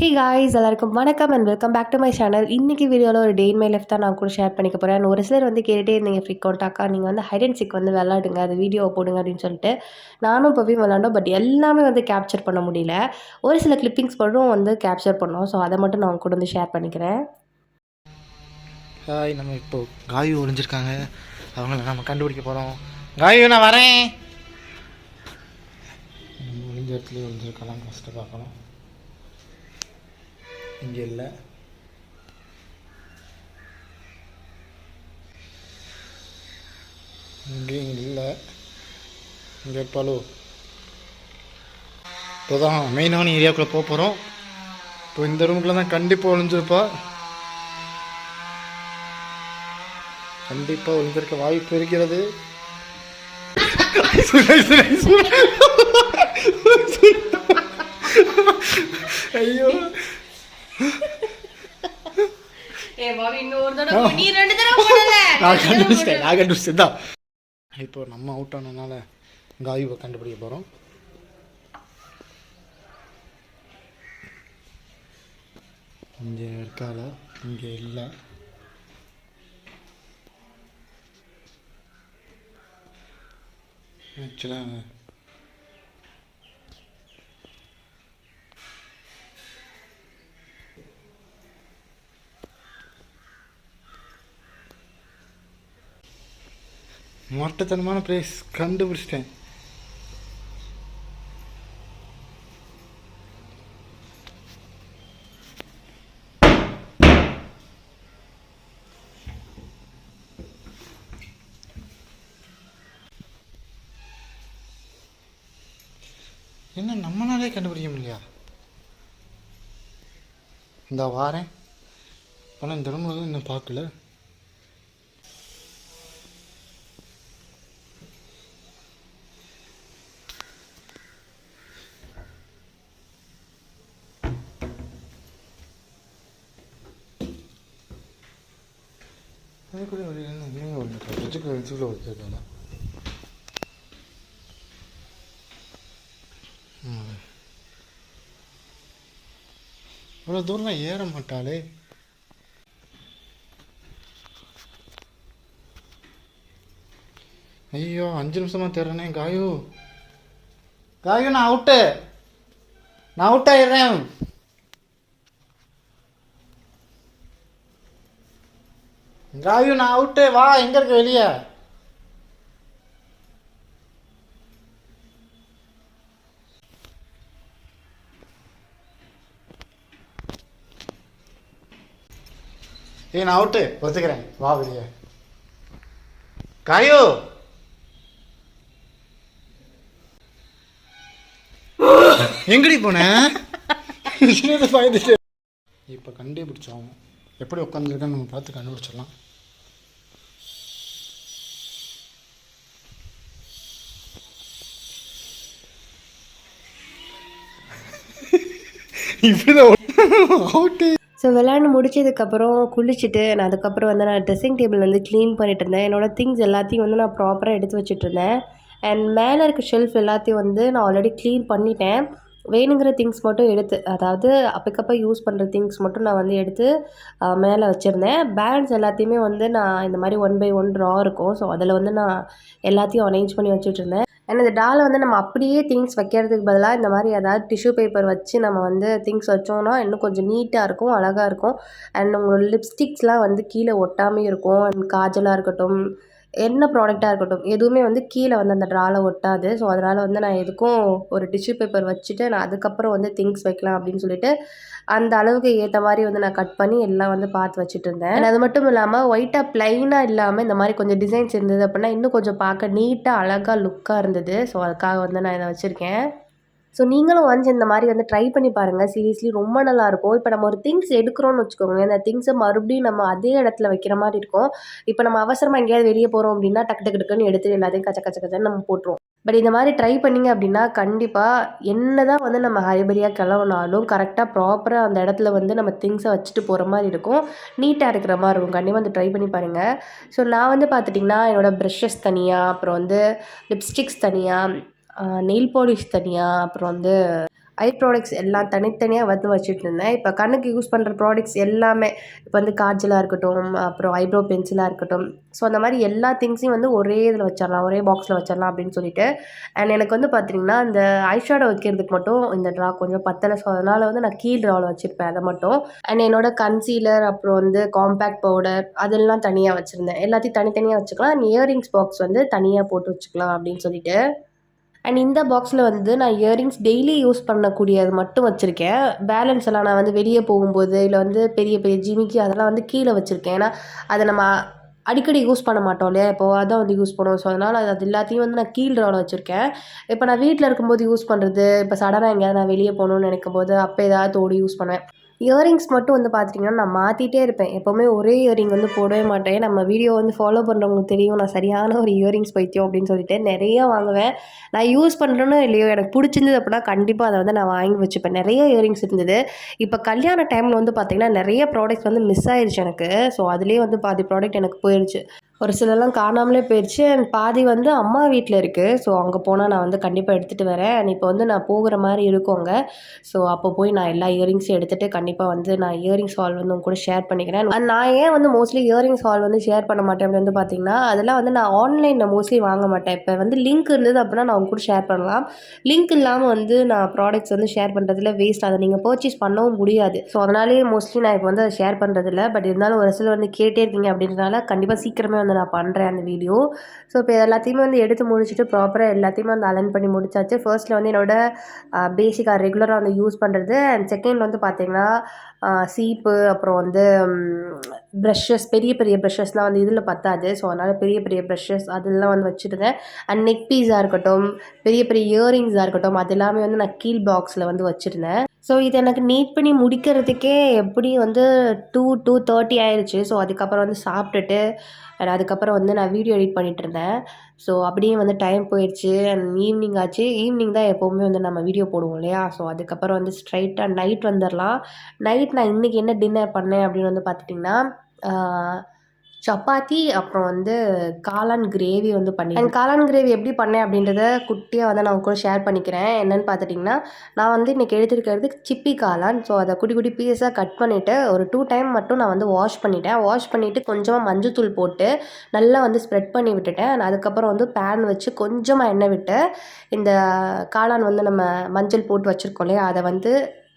ஹே guys எல்லாருக்கும் வணக்கம் and welcome back to my channel. இன்றைக்கி வீடியோவில் ஒரு டே இன் மை லைஃப் தான் நான் கூட ஷேர் பண்ணிக்க போகிறேன். அண்ட் ஒரு சிலர் வந்து கேட்டுகிட்டே இருந்தீங்க ஃப்ரீக்வெண்ட்டாக்கா நீங்கள் வந்து ஹைட் அண்ட் சீக் வந்து விளாடுங்க, அது வீடியோவை போடுங்க அப்படின்னு சொல்லிட்டு. நானும் இப்போவே விளாண்டோம், பட் எல்லாமே வந்து கேப்சர் பண்ண முடியல. ஒரு சில கிளிப்பிங்ஸ் மட்டும் வந்து கேப்சர் பண்ணோம். ஸோ அதை மட்டும் நான் கூட வந்து ஷேர் பண்ணிக்கிறேன். ஹாய், நம்ம இப்போ காயு ஒழிஞ்சிருக்காங்க, அவங்கள நம்ம கண்டுபிடிக்க போகிறோம். காயு நான் வரேன். ஒழிஞ்ச இடத்துலேயே ஒழிஞ்சிருக்கலாம், ஃபஸ்ட்டு பார்க்கணும். இங்கே இல்லை, இங்கேயும் இல்லை. இங்கே இருப்பாளோ? இப்போ தான் மெயினான ஏரியாவுக்குள்ளே போக போகிறோம். இப்போ இந்த ரூமுக்குள்ளே தான் கண்டிப்பாக ஒழிஞ்சிருப்பா. கண்டிப்பாக ஒழிஞ்சிருக்க வாய்ப்பு இருக்கிறது. ஐயோ, நான் கண்டுபிடிச்சேன் தான். இப்போ நம்ம அவுட் ஆனதுனால காயுவை கண்டுபிடிக்க போகிறோம். இங்கே இருக்கால, இங்கே இல்லை. ஆக்சுவலாக மொட்டத்தனமான பிளேஸ் கண்டுபிடிச்சிட்டேன். என்ன நம்மளாலே கண்டுபிடிக்க முடியலையா? இந்த வாரேன், ஆனால் இந்த ரூமில் இன்னும் பார்க்கல. அதுக்குள்ளே ஒரு என்ன ஒன்று ஃப்ரிட்ஜுக்கு வச்சுக்குள்ள வச்சுருக்காங்க. இவ்வளோ தூரம் ஏற மாட்டாளே. ஐயோ, 5 நிமிஷமாக தேடுறேனே. காயு, காயு, நான் அவுட் ஆயிடுறேன். காயு, நான் அவுட்டு. வா, எங்கே இருக்க? வெளியே. நான் அவுட்டு ஒத்துக்கிறேன், வா வெளியே. காயு, எங்கடி போன? இப்போ கண்டுபிடிச்சோம். எப்படி உட்காந்துருக்கான்னு நம்ம பார்த்து கண்டுபிடிச்சிடலாம். ஸோ விளையாண்டு முடிச்சதுக்கப்புறம் குளிச்சுட்டு நான் அதுக்கப்புறம் வந்து நான் ட்ரெஸ்ஸிங் டேபிள் வந்து க்ளீன் பண்ணிட்டு இருந்தேன். என்னோடய திங்ஸ் எல்லாத்தையும் வந்து நான் ப்ராப்பராக எடுத்து வச்சுட்டு இருந்தேன். அண்ட் மேலே இருக்க ஷெல்ஃப் எல்லாத்தையும் வந்து நான் ஆல்ரெடி க்ளீன் பண்ணிட்டேன். வேணுங்கிற திங்ஸ் மட்டும் எடுத்து, அதாவது அப்பக்கப்போ யூஸ் பண்ணுற திங்ஸ் மட்டும் நான் வந்து எடுத்து மேலே வச்சுருந்தேன். பேலன்ஸ் எல்லாத்தையுமே வந்து நான் இந்த மாதிரி 1 by 1 ட்ரா இருக்கும், ஸோ அதில் வந்து நான் எல்லாத்தையும் அரேஞ்ச் பண்ணி வச்சுட்ருந்தேன். அண்ட் இந்த டாலை வந்து நம்ம அப்படியே திங்ஸ் வைக்கிறதுக்கு பதிலாக இந்த மாதிரி ஏதாவது டிஷ்யூ பேப்பர் வச்சு நம்ம வந்து திங்ஸ் வச்சோம்னா இன்னும் கொஞ்சம் நீட்டாக இருக்கும், அழகாக இருக்கும். அண்ட் உங்களோட லிப்ஸ்டிக்ஸ்லாம் வந்து கீழே ஒட்டாமே இருக்கும். அண்ட் காஜலாக இருக்கட்டும், என்ன ப்ராடக்டாக இருக்கட்டும், எதுவுமே வந்து கீழே வந்து அந்த ட்ராவில் ஒட்டாது. ஸோ அதனால் வந்து நான் எதுக்கும் ஒரு டிஷ்யூ பேப்பர் வச்சுட்டு நான் அதுக்கப்புறம் வந்து திங்ஸ் வைக்கலாம் அப்படின்னு சொல்லிட்டு அந்த அளவுக்கு ஏற்ற மாதிரி வந்து நான் கட் பண்ணி எல்லாம் வந்து பார்த்து வச்சுட்டு இருந்தேன். அது மட்டும் இல்லாமல் ஒயிட்டாக ப்ளைனாக இல்லாமல் இந்த மாதிரி கொஞ்சம் டிசைன்ஸ் இருந்தது அப்படின்னா இன்னும் கொஞ்சம் பார்க்க நீட்டாக அழகாக லுக்காக இருந்தது. ஸோ அதுக்காக வந்து நான் இதை வச்சுருக்கேன். ஸோ நீங்களும் வந்து இந்த மாதிரி வந்து ட்ரை பண்ணி பாருங்கள். சீரியஸ்லி ரொம்ப நல்லாயிருக்கும். இப்போ நம்ம ஒரு திங்ஸ் எடுக்கிறோன்னு வச்சுக்கோங்க, அந்த திங்ஸை மறுபடியும் நம்ம அதே இடத்துல வைக்கிற மாதிரி இருக்கும். இப்போ நம்ம அவசரமாக எங்கேயாவது வெளியே போகிறோம் அப்படின்னா டக்கு டக்கு டக்குன்னு எடுத்து எல்லாத்தையும் கச்ச கச்ச கச்சன்னு நம்ம போட்டுருவோம். பட் இந்த மாதிரி ட்ரை பண்ணிங்க அப்படின்னா கண்டிப்பாக என்ன தான் வந்து நம்ம ஹரிபரியாக கிளம்புனாலும் கரெக்டாக ப்ராப்பராக அந்த இடத்துல வந்து நம்ம திங்ஸை வச்சுட்டு போகிற மாதிரி இருக்கும், நீட்டாக இருக்கிற மாதிரி இருக்கும். கண்டிப்பாக வந்து ட்ரை பண்ணி பாருங்கள். ஸோ நான் வந்து பார்த்துட்டிங்கன்னா என்னோடய ப்ரஷஸ் தனியாக, அப்புறம் வந்து லிப்ஸ்டிக்ஸ் தனியாக, நெயில் பாலிஷ் தனியாக, அப்புறம் வந்து ஐ ப்ராடக்ட்ஸ் எல்லாம் தனித்தனியாக வந்து வச்சுட்டு இருந்தேன். இப்போ கண்ணுக்கு யூஸ் பண்ணுற ப்ராடக்ட்ஸ் எல்லாமே இப்போ வந்து காஜலாக இருக்கட்டும், அப்புறம் ஐப்ரோ பென்சிலாக இருக்கட்டும், ஸோ அந்த மாதிரி எல்லா திங்ஸையும் வந்து ஒரே இதில் வச்சிடலாம், ஒரே பாக்ஸில் வச்சிடலாம் அப்படின்னு சொல்லிட்டு. அண்ட் எனக்கு வந்து பார்த்திங்கன்னா இந்த ஐஷேடோ வைக்கிறதுக்கு மட்டும் இந்த ட்ரா கொஞ்சம் பத்தலை. ஸோ அதனால் வந்து நான் கீழ் ட்ராவில் வச்சுருப்பேன் அதை மட்டும். அண்ட் என்னோட கன்சீலர், அப்புறம் வந்து காம்பேக்ட் பவுடர் அதெல்லாம் தனியாக வச்சுருந்தேன். எல்லாத்தையும் தனித்தனியாக வச்சுக்கலாம். அண்ட் இயரிங்ஸ் பாக்ஸ் வந்து தனியாக போட்டு வச்சுக்கலாம் அப்படின்னு சொல்லிட்டு. அண்ட் இந்த பாக்ஸில் வந்து நான் இயரிங்ஸ் டெய்லி யூஸ் பண்ணக்கூடியது மட்டும் வச்சுருக்கேன். பேலன்ஸ் எல்லாம் நான் வந்து வெளியே போகும்போது இல்லை வந்து பெரிய பெரிய ஜிமிக்கி அதெல்லாம் வந்து கீழே வச்சுருக்கேன். ஏன்னா அதை நம்ம அடிக்கடி யூஸ் பண்ண மாட்டோம் இல்லையா, இப்போ அதான் வந்து யூஸ் பண்ணுவோம். ஸோ அதனால் அது எல்லாத்தையும் வந்து நான் கீழ் ட்ராவில் வச்சுருக்கேன். இப்போ நான் வீட்டில் இருக்கும்போது யூஸ் பண்ணுறது, இப்போ சடனாக எங்கேயாவது நான் வெளியே போகணுன்னு நினைக்கும் போது அப்போ ஏதாவது தோடு யூஸ் பண்ணுவேன். இயரிங்ஸ் மட்டும் வந்து பார்த்துட்டிங்கன்னா நான் மாற்றிட்டே இருப்பேன். எப்போவுமே ஒரே இயரிங் வந்து போடவே மாட்டேன். நம்ம வீடியோ வந்து ஃபாலோ பண்ணுறவங்களுக்கு தெரியும், நான் சரியான ஒரு இயரிங்ஸ் பைத்தியம் அப்படின்னு சொல்லிட்டு நிறையா வாங்குவேன். நான் யூஸ் பண்ணுறேனோ இல்லையோ, எனக்கு பிடிச்சிருந்தது அப்படின்னா கண்டிப்பாக அதை வந்து நான் வாங்கி வச்சுப்பேன். நிறைய இயரிங்ஸ் இருந்தது. இப்போ கல்யாண டைமில் வந்து பார்த்திங்கன்னா நிறைய ப்ராடக்ட்ஸ் வந்து மிஸ் ஆயிடுச்சு எனக்கு. ஸோ அதுலேயே வந்து பாதி ப்ராடக்ட் எனக்கு போயிடுச்சு. ஒரு சிலலாம் காணாமலே போயிடுச்சு. அண்ட் பாதி வந்து அம்மா வீட்டில் இருக்குது. ஸோ அங்கே போனால் நான் வந்து கண்டிப்பாக எடுத்துகிட்டு வரேன். அண்ட் இப்போ வந்து நான் போகிற மாதிரி இருக்குங்க. ஸோ அப்போ போய் நான் எல்லா இயரிங்ஸும் எடுத்துகிட்டு கண்டிப்பாக வந்து நான் இயரிங்ஸ் ஹால் வந்து உங்க கூட ஷேர் பண்ணிக்கிறேன். அண்ட் நான் ஏன் வந்து மோஸ்ட்லி இயரிங்ஸ் ஹால் வந்து ஷேர் பண்ண மாட்டேன் அப்படின்னு வந்து பார்த்திங்கன்னா, அதெல்லாம் வந்து நான் ஆன்லைனில் மோஸ்ட்லி வாங்க மாட்டேன். இப்போ வந்து லிங்க் இருந்தது அப்படின்னா நான் உங்க கூட ஷேர் பண்ணலாம். லிங்க் இல்லாமல் வந்து நான் ப்ராடக்ட்ஸ் வந்து ஷேர் பண்ணுறதுல வேஸ்ட். அதை நீங்கள் பர்ச்சேஸ் பண்ணவும் முடியாது. ஸோ அதனாலேயே மோஸ்ட்லி நான் இப்போ வந்து அதை ஷேர் பண்ணுறதில்ல. பட் இருந்தாலும் ஒரு சிலர் வந்து கேட்டே இருக்கீங்க அப்படின்றனால கண்டிப்பாக சீக்கிரமே வந்து நான் பண்ணுறேன் அந்த வீடியோ. ஸோ இப்போ எல்லாத்தையுமே வந்து எடுத்து முடிச்சுட்டு ப்ராப்பராக எல்லாத்தையுமே வந்து அலைன் பண்ணி முடிச்சாச்சு. ஃபர்ஸ்ட்டில் வந்து என்னோட பேசிக்காக ரெகுலராக வந்து யூஸ் பண்ணுறது. அண்ட் செகண்ட் வந்து பார்த்திங்கன்னா சீப்பு, அப்புறம் வந்து ப்ரஷஸ், பெரிய பெரிய ப்ரஷஸ்லாம் வந்து இதில் பத்தாது. ஸோ அதனால் பெரிய பெரிய ப்ரஷஸ் அதெல்லாம் வந்து வச்சுருந்தேன். அண்ட் நெக் பீஸாக இருக்கட்டும், பெரிய பெரிய இயரிங்ஸாக இருக்கட்டும், அது எல்லாமே வந்து நான் கீழ் பாக்ஸில் வந்து வச்சுருந்தேன். ஸோ இது எனக்கு நீட் பண்ணி முடிக்கிறதுக்கே எப்படி வந்து 2:30 ஆயிடுச்சு. ஸோ அதுக்கப்புறம் வந்து சாப்பிட்டுட்டு அண்ட் அதுக்கப்புறம் வந்து நான் வீடியோ எடிட் பண்ணிகிட்டு இருந்தேன். ஸோ அப்படியே வந்து டைம் போயிடுச்சு. அண்ட் ஈவினிங் ஆச்சு. ஈவினிங் தான் எப்போவுமே வந்து நம்ம வீடியோ போடுவோம் இல்லையா. ஸோ அதுக்கப்புறம் வந்து ஸ்ட்ரைட்டாக நைட் வந்துடலாம். நைட் நான் இன்றைக்கி என்ன டின்னர் பண்ணேன் அப்படின்னு வந்து பார்த்துட்டிங்கன்னா, சப்பாத்தி, அப்புறம் வந்து காளான் கிரேவி வந்து பண்ணேன். காளான் கிரேவி எப்படி பண்ணேன் அப்படின்றத குட்டியாக வந்து நான் உங்க கூட ஷேர் பண்ணிக்கிறேன். என்னென்னு பார்த்துட்டிங்கன்னா, நான் வந்து இன்றைக்கி எடுத்துருக்கிறது சிப்பி காளான். ஸோ அதை குட்டி குட்டி பீஸாக கட் பண்ணிவிட்டு ஒரு 2 டைம் மட்டும் நான் வந்து வாஷ் பண்ணிட்டேன். வாஷ் பண்ணிவிட்டு கொஞ்சமாக மஞ்சத்தூள் போட்டு நல்லா வந்து ஸ்ப்ரெட் பண்ணி விட்டுட்டேன். அதுக்கப்புறம் வந்து பேன் வச்சு கொஞ்சமாக எண்ணெய் விட்டு இந்த காளான் வந்து நம்ம மஞ்சள் போட்டு வச்சுருக்கோம் இல்லையா, அதை வந்து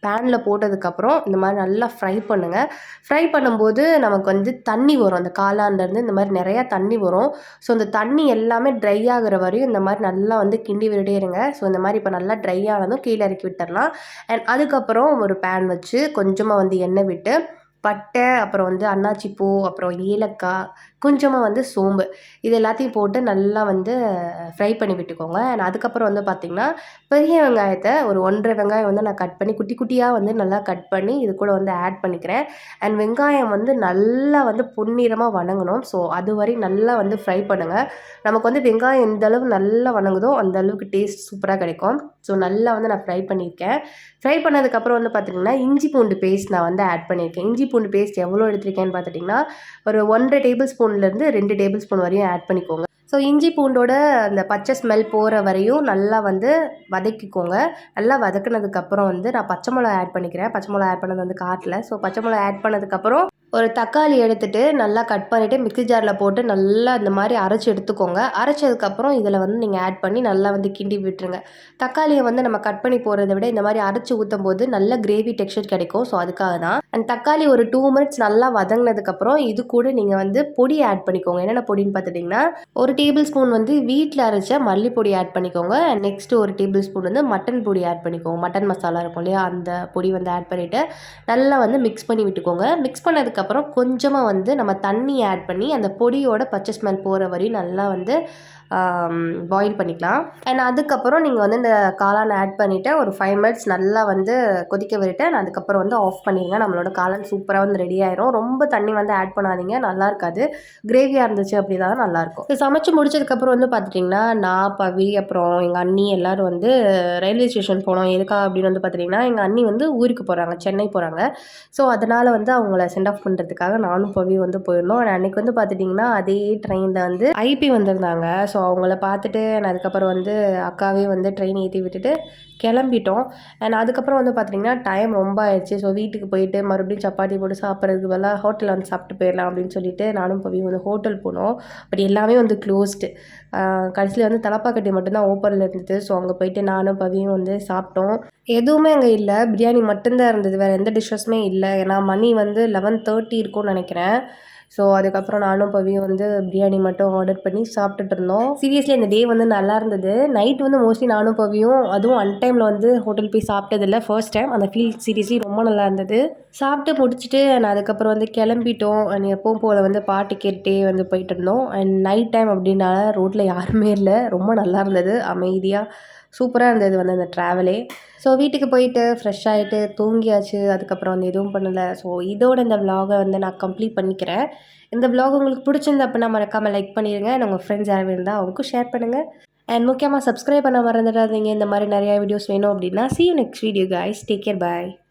பேனில் போட்டதுக்கப்புறம் இந்த மாதிரி நல்லா ஃப்ரை பண்ணுங்கள். ஃப்ரை பண்ணும்போது நமக்கு வந்து தண்ணி வரும். அந்த காளான்லேருந்து இந்த மாதிரி நிறையா தண்ணி வரும். ஸோ இந்த தண்ணி எல்லாமே ட்ரை ஆகிற வரையும் இந்த மாதிரி நல்லா வந்து கிண்டி விட்டுட்டே இருங்க. ஸோ இந்த மாதிரி இப்போ நல்லா ட்ரை ஆனதும் கீழே இறக்கி விட்டுடலாம். அண்ட் அதுக்கப்புறம் ஒரு பேன் வச்சு கொஞ்சமாக வந்து எண்ணெய் விட்டு பட்டை, அப்புறம் வந்து அன்னாச்சி பூ, அப்புறம் ஏலக்காய், கொஞ்சமாக வந்து சோம்பு, இது எல்லாத்தையும் போட்டு நல்லா வந்து ஃப்ரை பண்ணி விட்டுக்கோங்க. அண்ட் அதுக்கப்புறம் வந்து பார்த்திங்கன்னா பெரிய வெங்காயத்தை ஒரு 1.5 வெங்காயம் வந்து நான் கட் பண்ணி குட்டி குட்டியாக வந்து நல்லா கட் பண்ணி இது கூட வந்து ஆட் பண்ணிக்கிறேன். அண்ட் வெங்காயம் வந்து நல்லா வந்து பொன்னிறமாக வணங்கணும். ஸோ அது வரை நல்லா வந்து ஃப்ரை பண்ணுங்கள். நமக்கு வந்து வெங்காயம் எந்த அளவு நல்லா வணங்குதோ அந்த அளவுக்கு டேஸ்ட் சூப்பராக கிடைக்கும். ஸோ நல்லா வந்து நான் ஃப்ரை பண்ணியிருக்கேன். ஃப்ரை பண்ணதுக்கப்புறம் வந்து பார்த்திங்கன்னா இஞ்சி பூண்டு பேஸ்ட் நான் வந்து ஆட் பண்ணியிருக்கேன். இஞ்சி பூண்டு பேஸ்ட் எவ்வளோ எடுத்திருக்கேன்னு பார்த்துட்டிங்கன்னா ஒரு 1.5 டேபிள் ஸ்பூன்லேருந்து 2 டேபிள் ஸ்பூன் வரையும் ஆட் பண்ணிக்கோங்க. ஸோ இஞ்சி பூண்டோட அந்த பச்சை ஸ்மெல் போகிற வரையும் நல்லா வந்து வதக்கிக்கோங்க. நல்லா வதக்குனதுக்கப்புறம் வந்து நான் பச்சை மிளகா ஆட் பண்ணிக்கிறேன். பச்சை மிளகா ஆட் பண்ணது வந்து காட்டல. ஸோ பச்சை மிளகா ஆட் பண்ணதுக்கப்புறம் ஒரு தக்காளி எடுத்துகிட்டு நல்லா கட் பண்ணிவிட்டு மிக்ஸி ஜாரில் போட்டு நல்லா இந்த மாதிரி அரைச்சி எடுத்துக்கோங்க. அரைச்சதுக்கப்புறம் இதில் வந்து நீங்கள் ஆட் பண்ணி நல்லா வந்து கிண்டி விட்டுருங்க. தக்காளியை வந்து நம்ம கட் பண்ணி போடுறத விட இந்த மாதிரி அரைச்சி ஊற்றும் போது நல்ல கிரேவி டெக்ஸ்சர் கிடைக்கும். ஸோ அதுக்காக தான். அண்ட் தக்காளி ஒரு 2 மினிட்ஸ் நல்லா வதங்கினதுக்கப்புறம் இது கூட நீங்கள் வந்து பொடி ஆட் பண்ணிக்கோங்க. என்னென்ன பொடின்னு பார்த்துட்டிங்கன்னா, ஒரு டேபிள் ஸ்பூன் வந்து வீட்டில் அரைச்ச மல்லிப்பொடி ஆட் பண்ணிக்கோங்க. நெக்ஸ்ட்டு ஒரு டேபிள் ஸ்பூன் வந்து மட்டன் பொடி ஆட் பண்ணிக்கோங்க. மட்டன் மசாலா இருக்கும் இல்லையா, அந்த பொடி வந்து ஆட் பண்ணிவிட்டு நல்லா வந்து மிக்ஸ் பண்ணி விட்டுக்கோங்க. மிக்ஸ் பண்ணதுக்கப்புறம் கொஞ்சமாக வந்து நம்ம தண்ணி ஆட் பண்ணி அந்த பொடியோட பச்சை ஸ்மெல் போகிற வரையும் நல்லா வந்து பாயில் பண்ணிக்கலாம். அண்ட் அதுக்கப்புறம் நீங்கள் வந்து இந்த காளான் ஆட் பண்ணிவிட்டு ஒரு 5 மினிட்ஸ் நல்லா வந்து கொதிக்க விட்டுட்டு அதுக்கப்புறம் வந்து ஆஃப் பண்ணிடுங்க. நம்மளோட காளான் சூப்பராக வந்து ரெடி ஆயிரும். ரொம்ப தண்ணி வந்து ஆட் பண்ணாதீங்க, நல்லா இருக்காது. கிரேவியாக இருந்துச்சு அப்படின்னா தான் நல்லாயிருக்கும். இது சமைச்சு முடிச்சதுக்கப்புறம் வந்து பார்த்துட்டிங்கன்னா நான், பவி, அப்புறம் எங்கள் அண்ணி எல்லோரும் வந்து ரயில்வே ஸ்டேஷன் போனோம். எதுக்காக அப்படின்னு வந்து பார்த்துட்டிங்கன்னா எங்கள் அண்ணி வந்து ஊருக்கு போகிறாங்க, சென்னை போகிறாங்க. ஸோ அதனால் வந்து அவங்கள சென்ட் ஆஃப் பண்ணுறதுக்காக நானும் பவி வந்து போயிருந்தோம். அன்றைக்கி வந்து பார்த்துட்டிங்கன்னா அதே ட்ரெயினில் வந்து ஐபி வந்திருந்தாங்க. ஸோ அவங்கள பார்த்துட்டு நான் அதுக்கப்புறம் வந்து அக்காவே வந்து ட்ரெயின் ஏற்றி விட்டுட்டு கிளம்பிட்டோம். அண்ட் அதுக்கப்புறம் வந்து பார்த்திங்கன்னா டைம் ரொம்ப ஆயிடுச்சு. ஸோ வீட்டுக்கு போயிட்டு மறுபடியும் சப்பாத்தி போட்டு சாப்பிட்றதுக்கு பதிலாக ஹோட்டலில் வந்து சாப்பிட்டு போயிடலாம் அப்படின்னு சொல்லிட்டு நானும் பவியும் வந்து ஹோட்டல் போனோம். பட் எல்லாமே வந்து க்ளோஸ்டு. கடைசியில் வந்து தலப்பாக்கட்டி மட்டும்தான் ஓப்பனில் இருந்தது. ஸோ அங்கே போயிட்டு நானும் பவியும் வந்து சாப்பிட்டோம். எதுவுமே அங்கே இல்லை, பிரியாணி மட்டும்தான் இருந்தது, வேறு எந்த டிஷ்ஷஸுமே இல்லை. ஏன்னா மணி வந்து 11:30 இருக்கும்னு நினைக்கிறேன். ஸோ அதுக்கப்புறம் நானும் பவியும் வந்து பிரியாணி மட்டும் ஆர்டர் பண்ணி சாப்பிட்டுட்டு இருந்தோம். சீரியஸ்லி அந்த டே வந்து நல்லா இருந்தது. நைட் வந்து மோஸ்ட்லி நானும் பவியும் அதுவும் அன்டைமில் வந்து ஹோட்டல் போய் சாப்பிட்டதில்ல, ஃபர்ஸ்ட் டைம். அந்த ஃபீல் சீரியஸ்லி ரொம்ப நல்லா இருந்தது. சாப்பிட்டு முடிச்சுட்டு நான் அதுக்கப்புறம் வந்து கிளம்பிட்டோம். அண்ட் எப்பவும் போல் வந்து பாட்டு கேட்டுகிட்டே வந்து போயிட்டு இருந்தோம். அண்ட் நைட் டைம் அப்படின்னால ரோட்டில் யாருமே இல்லை, ரொம்ப நல்லா இருந்தது, அமைதியாக சூப்பராக இருந்தது வந்து அந்த ட்ராவலே. ஸோ வீட்டுக்கு போயிட்டு ஃப்ரெஷ் ஆகிட்டு தூங்கியாச்சு. அதுக்கப்புறம் வந்து எதுவும் பண்ணலை. ஸோ இதோட இந்த விலாகை வந்து நான் கம்ப்ளீட் பண்ணிக்கிறேன். இந்த விலாக் உங்களுக்கு பிடிச்சிருந்தா அப்படின்னா மறக்காமல் லைக் பண்ணிடுங்க. அண்ட் உங்கள் ஃப்ரெண்ட்ஸ் யாரும் இருந்தால் அவங்களுக்கும் ஷேர் பண்ணுங்கள். அண்ட் முக்கியமாக சப்ஸ்கிரைப் பண்ண மறந்துடாதீங்க. இந்த மாதிரி நிறையா வீடியோஸ் வேணும் அப்படின்னா see you next video guys. Take care, bye.